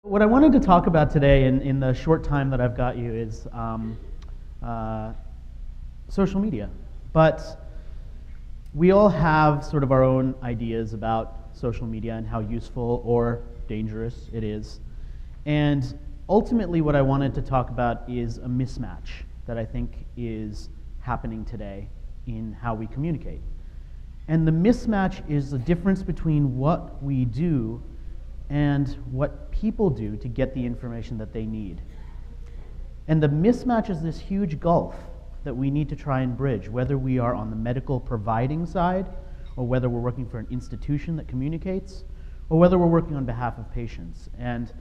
What I wanted to talk about today in the short time that I've got you is social media. But we all have sort of our own ideas about social media and how useful or dangerous it is. And ultimately what I wanted to talk about is a mismatch that I think is happening today in how we communicate. And the mismatch is the difference between what we do and what people do to get the information that they need. And the mismatch is this huge gulf that we need to try and bridge, whether we are on the medical providing side, or whether we're working for an institution that communicates, or whether we're working on behalf of patients. And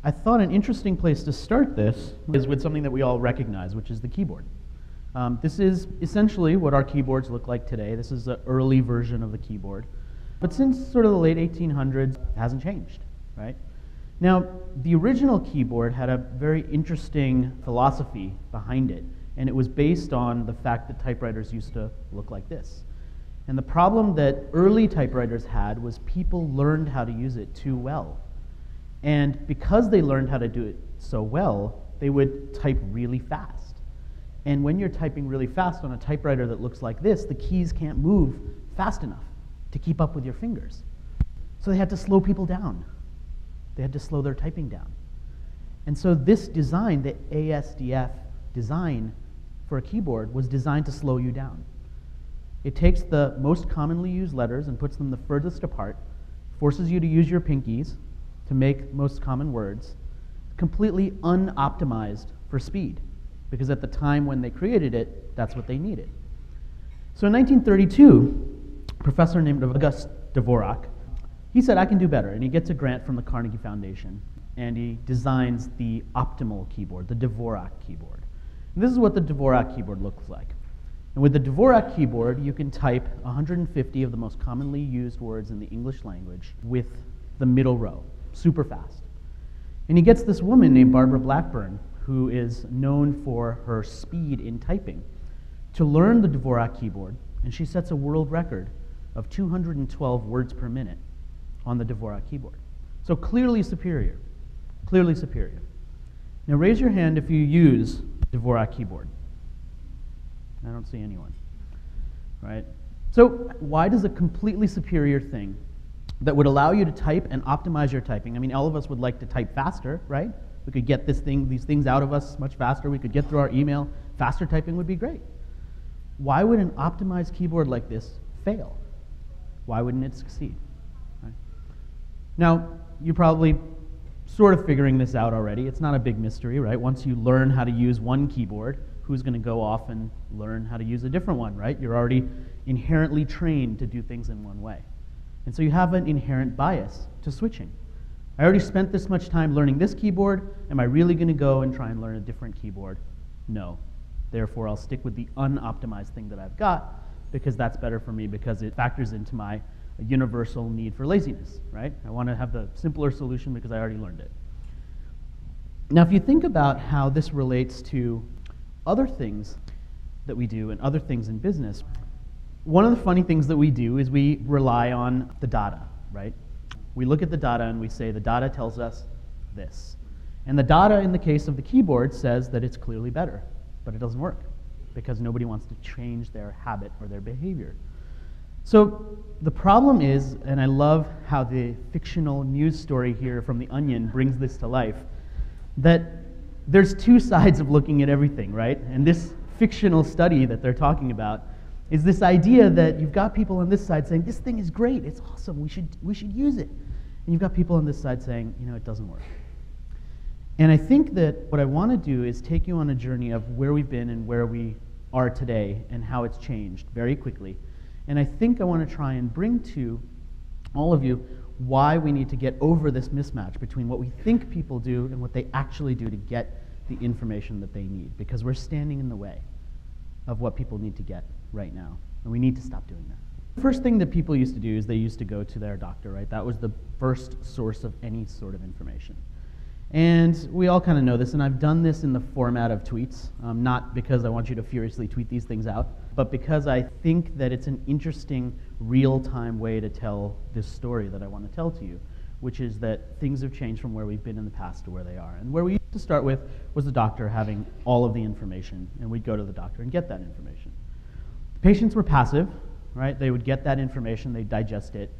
I thought an interesting place to start this is with something that we all recognize, which is the keyboard. This is essentially what our keyboards look like today. This is the early version of the keyboard. But since sort of the late 1800s, it hasn't changed, right? Now, the original keyboard had a very interesting philosophy behind it, and it was based on the fact that typewriters used to look like this. And the problem that early typewriters had was people learned how to use it too well. And because they learned how to do it so well, they would type really fast. And when you're typing really fast on a typewriter that looks like this, the keys can't move fast enough to keep up with your fingers. So they had to slow people down. They had to slow their typing down. And so this design, the ASDF design for a keyboard, was designed to slow you down. It takes the most commonly used letters and puts them the furthest apart, forces you to use your pinkies to make most common words, completely unoptimized for speed, because at the time when they created it, that's what they needed. So in 1932, a professor named August Dvorak, he said, I can do better, and he gets a grant from the Carnegie Foundation, and he designs the optimal keyboard, the Dvorak keyboard. And this is what the Dvorak keyboard looks like. And with the Dvorak keyboard, you can type 150 of the most commonly used words in the English language with the middle row, super fast. And he gets this woman named Barbara Blackburn, who is known for her speed in typing, to learn the Dvorak keyboard, and she sets a world record of 212 words per minute on the Dvorak keyboard. So clearly superior, clearly superior. Now raise your hand if you use Dvorak keyboard. I don't see anyone, right? So why does a completely superior thing that would allow you to type and optimize your typing? I mean, all of us would like to type faster, right? We could get these things out of us much faster. We could get through our email. Faster typing would be great. Why would an optimized keyboard like this fail? Why wouldn't it succeed? Right? Now, you're probably sort of figuring this out already. It's not a big mystery, right? Once you learn how to use one keyboard, who's going to go off and learn how to use a different one, right? You're already inherently trained to do things in one way. And so you have an inherent bias to switching. I already spent this much time learning this keyboard. Am I really going to go and try and learn a different keyboard? No. Therefore, I'll stick with the unoptimized thing that I've got, because that's better for me, because it factors into my universal need for laziness, right? I want to have the simpler solution because I already learned it. Now, if you think about how this relates to other things that we do and other things in business, one of the funny things that we do is we rely on the data, right? We look at the data and we say the data tells us this. And the data in the case of the keyboard says that it's clearly better, but it doesn't work because nobody wants to change their habit or their behavior. So the problem is, and I love how the fictional news story here from The Onion brings this to life, that there's two sides of looking at everything, right? And this fictional study that they're talking about is this idea that you've got people on this side saying, this thing is great, it's awesome, we should use it. And you've got people on this side saying, you know, it doesn't work. And I think that what I want to do is take you on a journey of where we've been and where we are today and how it's changed very quickly. And I think I want to try and bring to all of you why we need to get over this mismatch between what we think people do and what they actually do to get the information that they need, because we're standing in the way of what people need to get right now, and we need to stop doing that. The first thing that people used to do is they used to go to their doctor, right? That was the first source of any sort of information. And we all kind of know this, and I've done this in the format of tweets, not because I want you to furiously tweet these things out, but because I think that it's an interesting real-time way to tell this story that I want to tell to you, which is that things have changed from where we've been in the past to where they are. And where we used to start with was the doctor having all of the information, and we'd go to the doctor and get that information. The patients were passive, right? They would get that information, they'd digest it,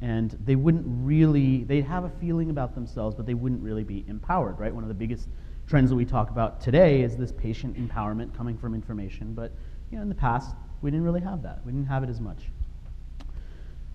and they wouldn't really, they'd have a feeling about themselves, but they wouldn't really be empowered, right? One of the biggest trends that we talk about today is this patient empowerment coming from information, but in the past, we didn't really have that. We didn't have it as much.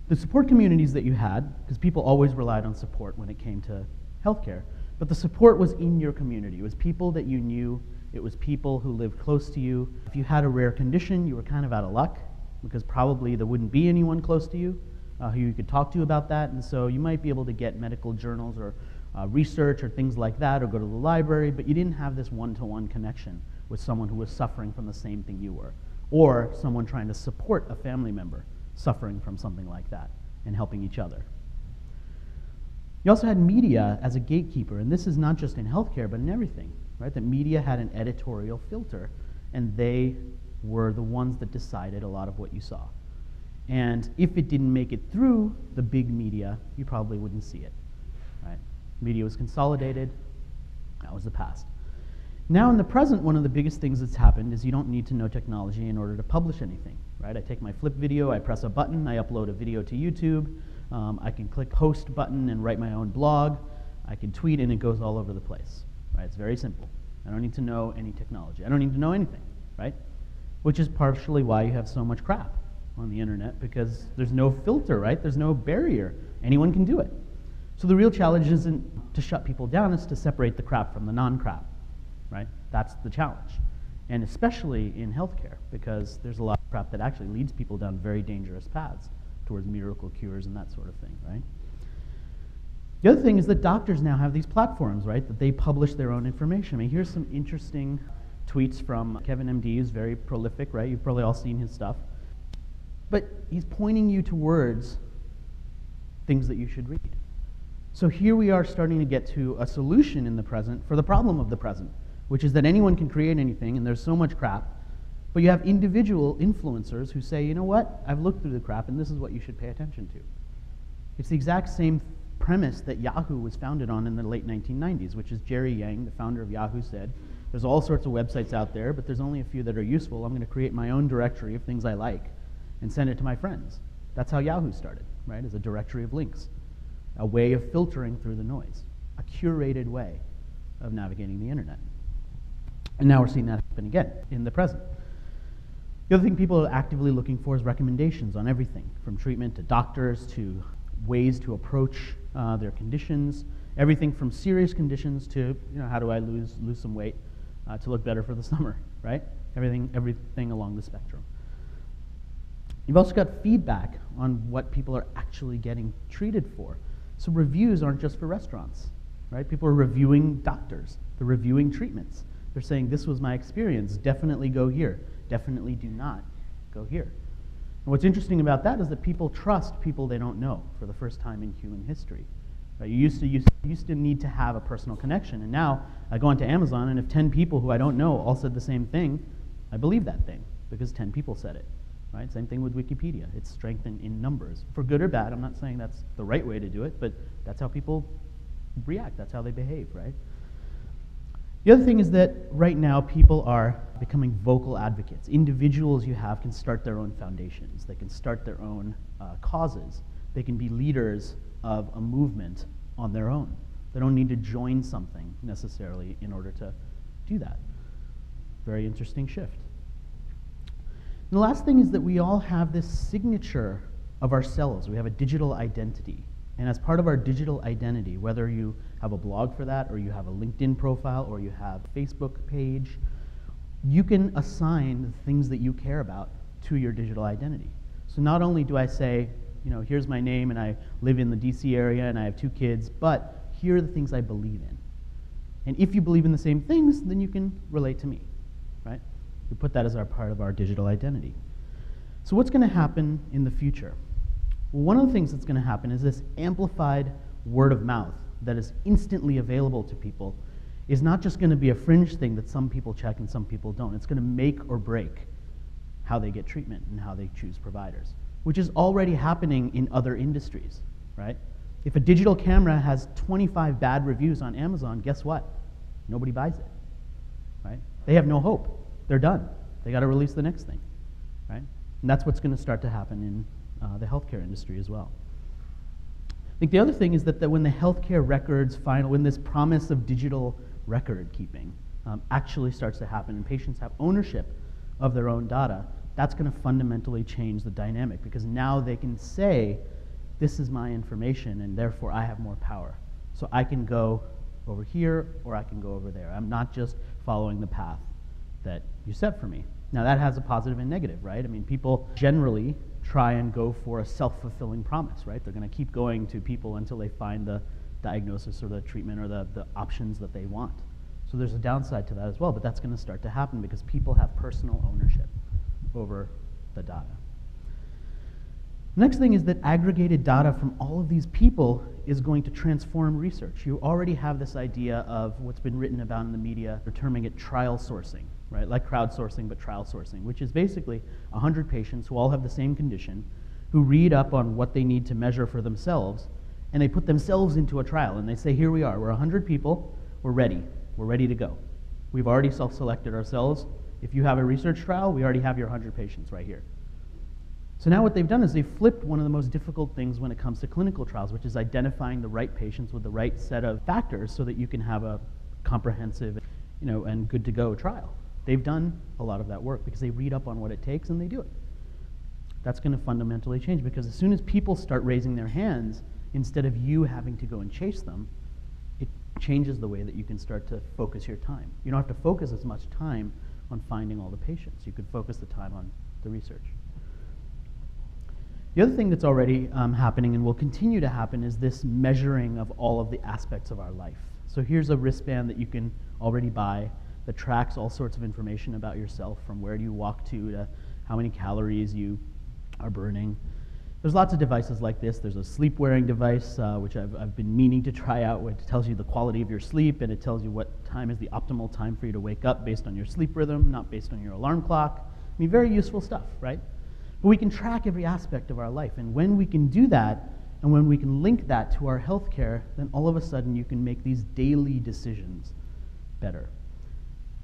The support communities that you had, because people always relied on support when it came to healthcare, but the support was in your community. It was people that you knew. It was people who lived close to you. If you had a rare condition, you were kind of out of luck, because probably there wouldn't be anyone close to you who you could talk to about that, and so you might be able to get medical journals or research or things like that, or go to the library, but you didn't have this one-to-one connection with someone who was suffering from the same thing you were, or someone trying to support a family member suffering from something like that and helping each other. You also had media as a gatekeeper, and this is not just in healthcare, but in everything, right? The media had an editorial filter, and they were the ones that decided a lot of what you saw. And if it didn't make it through the big media, you probably wouldn't see it, right? Media was consolidated. That was the past. Now in the present, one of the biggest things that's happened is you don't need to know technology in order to publish anything, right? I take my flip video, I press a button, I upload a video to YouTube, I can click post button and write my own blog, I can tweet and it goes all over the place, right? It's very simple. I don't need to know any technology. I don't need to know anything, right? Which is partially why you have so much crap on the internet, because there's no filter, right? There's no barrier. Anyone can do it. So the real challenge isn't to shut people down, it's to separate the crap from the non-crap, right? That's the challenge. And especially in healthcare, because there's a lot of crap that actually leads people down very dangerous paths towards miracle cures and that sort of thing, right? The other thing is that doctors now have these platforms, right, that they publish their own information. I mean, here's some interesting tweets from Kevin MD, who's very prolific, right? You've probably all seen his stuff. But he's pointing you towards things that you should read. So here we are starting to get to a solution in the present for the problem of the present, which is that anyone can create anything and there's so much crap, but you have individual influencers who say, you know what, I've looked through the crap and this is what you should pay attention to. It's the exact same premise that Yahoo was founded on in the late 1990s, which is Jerry Yang, the founder of Yahoo, said, there's all sorts of websites out there, but there's only a few that are useful. I'm going to create my own directory of things I like and send it to my friends. That's how Yahoo started, right, as a directory of links, a way of filtering through the noise, a curated way of navigating the internet. And now we're seeing that happen again in the present. The other thing people are actively looking for is recommendations on everything, from treatment to doctors to ways to approach their conditions, everything from serious conditions to, how do I lose some weight to look better for the summer, right? Everything along the spectrum. You've also got feedback on what people are actually getting treated for. So reviews aren't just for restaurants, right? People are reviewing doctors. They're reviewing treatments. They're saying, this was my experience. Definitely go here. Definitely do not go here. And what's interesting about that is that people trust people they don't know for the first time in human history. Right? You used to need to have a personal connection, and now I go onto Amazon, and if 10 people who I don't know all said the same thing, I believe that thing because 10 people said it. Right? Same thing with Wikipedia. It's strength in numbers. For good or bad, I'm not saying that's the right way to do it, but that's how people react. That's how they behave, right? The other thing is that right now people are becoming vocal advocates. Individuals you have can start their own foundations. They can start their own causes. They can be leaders of a movement on their own. They don't need to join something necessarily in order to do that. Very interesting shift. And the last thing is that we all have this signature of ourselves. We have a digital identity. And as part of our digital identity, whether you have a blog for that, or you have a LinkedIn profile, or you have a Facebook page, you can assign the things that you care about to your digital identity. So not only do I say, here's my name and I live in the DC area and I have 2 kids, but here are the things I believe in. And if you believe in the same things, then you can relate to me, right? We put that as part of our digital identity. So what's going to happen in the future? Well, one of the things that's going to happen is this amplified word of mouth that is instantly available to people is not just going to be a fringe thing that some people check and some people don't. It's going to make or break how they get treatment and how they choose providers, which is already happening in other industries, right? If a digital camera has 25 bad reviews on Amazon, guess what? Nobody buys it, right? They have no hope. They're done. They got to release the next thing, right? And that's what's going to start to happen in the healthcare industry as well. I think the other thing is that when the healthcare records when this promise of digital record keeping actually starts to happen and patients have ownership of their own data, that's going to fundamentally change the dynamic, because now they can say, this is my information and therefore I have more power. So I can go over here or I can go over there. I'm not just following the path that you set for me. Now that has a positive and negative, right? I mean, people generally try and go for a self-fulfilling promise, right? They're going to keep going to people until they find the diagnosis or the treatment or the options that they want. So there's a downside to that as well, but that's going to start to happen because people have personal ownership over the data. The next thing is that aggregated data from all of these people is going to transform research. You already have this idea of what's been written about in the media. They're terming it trial sourcing, right? Like crowdsourcing, but trial sourcing, which is basically 100 patients who all have the same condition, who read up on what they need to measure for themselves, and they put themselves into a trial, and they say, here we are, we're 100 people, we're ready to go. We've already self-selected ourselves. If you have a research trial, we already have your 100 patients right here. So now what they've done is they've flipped one of the most difficult things when it comes to clinical trials, which is identifying the right patients with the right set of factors so that you can have a comprehensive, and good to go trial. They've done a lot of that work because they read up on what it takes and they do it. That's going to fundamentally change, because as soon as people start raising their hands, instead of you having to go and chase them, it changes the way that you can start to focus your time. You don't have to focus as much time on finding all the patients. You could focus the time on the research. The other thing that's already happening and will continue to happen is this measuring of all of the aspects of our life. So here's a wristband that you can already buy that tracks all sorts of information about yourself, from where do you walk to how many calories you are burning. There's lots of devices like this. There's a sleep-wearing device, which I've been meaning to try out, which tells you the quality of your sleep, and it tells you what time is the optimal time for you to wake up based on your sleep rhythm, not based on your alarm clock. I mean, very useful stuff, right? But we can track every aspect of our life, and when we can do that, and when we can link that to our healthcare, then all of a sudden you can make these daily decisions better.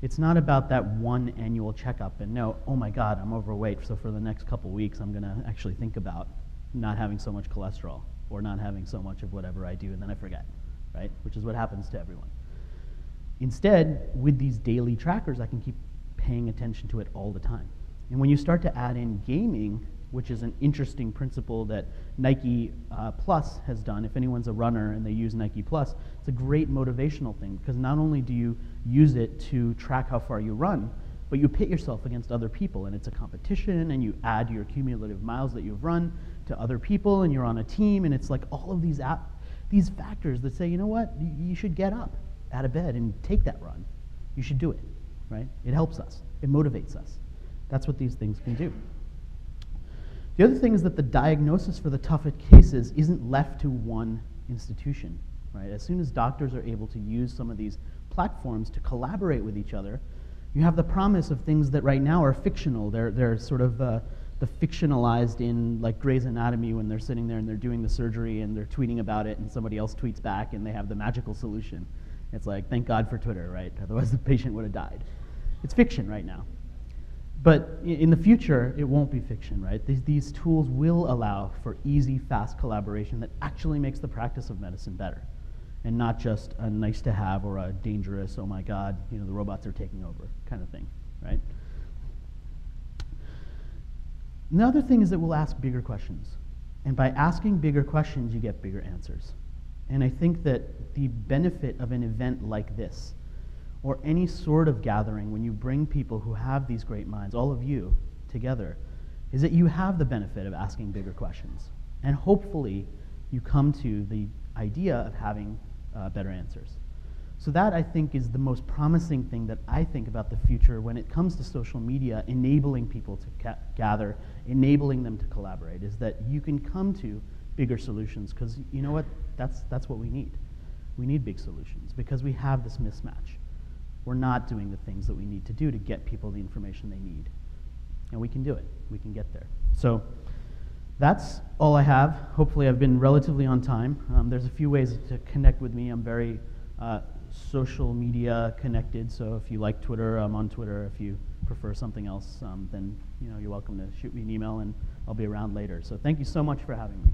It's not about that one annual checkup and no, oh my God, I'm overweight, so for the next couple weeks I'm going to actually think about not having so much cholesterol or not having so much of whatever I do, and then I forget, right? Which is what happens to everyone. Instead, with these daily trackers, I can keep paying attention to it all the time. And when you start to add in gaming, which is an interesting principle that Nike Plus has done. If anyone's a runner and they use Nike Plus, it's a great motivational thing, because not only do you use it to track how far you run, but you pit yourself against other people, and it's a competition, and you add your cumulative miles that you've run to other people, and you're on a team, and it's like all of these factors that say, you know what, you should get up out of bed and take that run. You should do it, right? It helps us. It motivates us. That's what these things can do. The other thing is that the diagnosis for the toughest cases isn't left to one institution, right? As soon as doctors are able to use some of these platforms to collaborate with each other, you have the promise of things that right now are fictional. They're sort of the fictionalized in like Grey's Anatomy, when they're sitting there and they're doing the surgery and they're tweeting about it and somebody else tweets back and they have the magical solution. It's like, thank God for Twitter, right? Otherwise the patient would have died. It's fiction right now. But in the future, it won't be fiction, right? These tools will allow for easy, fast collaboration that actually makes the practice of medicine better, and not just a nice to have or a dangerous, oh my God, the robots are taking over kind of thing, right? The other thing is that we'll ask bigger questions. And by asking bigger questions, you get bigger answers. And I think that the benefit of an event like this, or any sort of gathering, when you bring people who have these great minds, all of you together, is that you have the benefit of asking bigger questions. And hopefully, you come to the idea of having better answers. So that, I think, is the most promising thing that I think about the future when it comes to social media, enabling people to gather, enabling them to collaborate, is that you can come to bigger solutions, because you know what? That's what we need. We need big solutions, because we have this mismatch. We're not doing the things that we need to do to get people the information they need. And we can do it. We can get there. So That's all I have. Hopefully I've been relatively on time. There's a few ways to connect with me. I'm very social media connected, so if you like Twitter, I'm on Twitter. If you prefer something else, then you're welcome to shoot me an email, and I'll be around later. So thank you so much for having me.